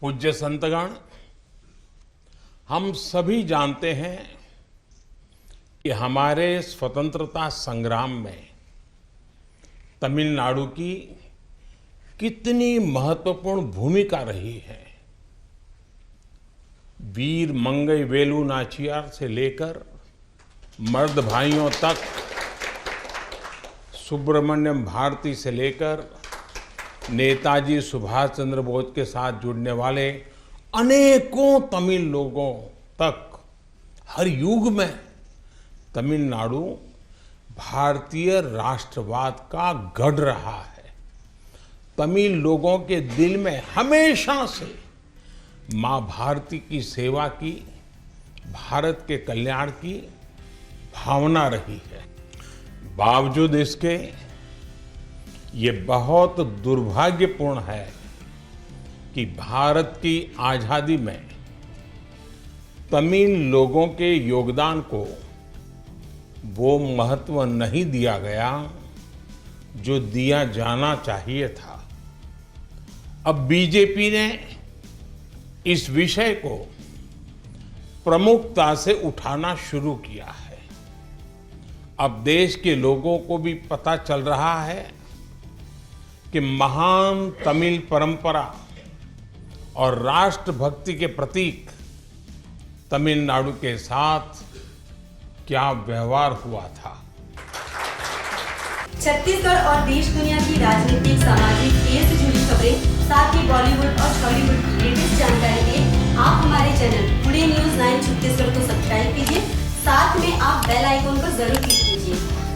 पूज्य संतगण, हम सभी जानते हैं कि हमारे स्वतंत्रता संग्राम में तमिलनाडु की कितनी महत्वपूर्ण भूमिका रही है। वीर मंगई वेलु नाचियार से लेकर मर्द भाइयों तक, सुब्रमण्यम भारती से लेकर नेताजी सुभाष चंद्र बोस के साथ जुड़ने वाले अनेकों तमिल लोगों तक हर युग में तमिलनाडु भारतीय राष्ट्रवाद का गढ़ रहा है। तमिल लोगों के दिल में हमेशा से मां भारती की सेवा की, भारत के कल्याण की भावना रही है। बावजूद इसके ये बहुत दुर्भाग्यपूर्ण है कि भारत की आजादी में तमिल लोगों के योगदान को वो महत्व नहीं दिया गया जो दिया जाना चाहिए था। अब बीजेपी ने इस विषय को प्रमुखता से उठाना शुरू किया है। अब देश के लोगों को भी पता चल रहा है कि महान तमिल परंपरा और राष्ट्रभक्ति के प्रतीक तमिलनाडु के साथ क्या व्यवहार हुआ था। छत्तीसगढ़ और देश दुनिया की राजनीतिक, सामाजिक, खेल से जुड़ी खबरें, साथ ही बॉलीवुड और हॉलीवुड की लेटेस्ट जानकारी के लिए आप हमारे चैनल टुडे न्यूज़ 9 छत्तीसगढ़ को सब्सक्राइब कीजिए। साथ में आप बेल आइकॉन पर जरूर क्लिक कीजिए।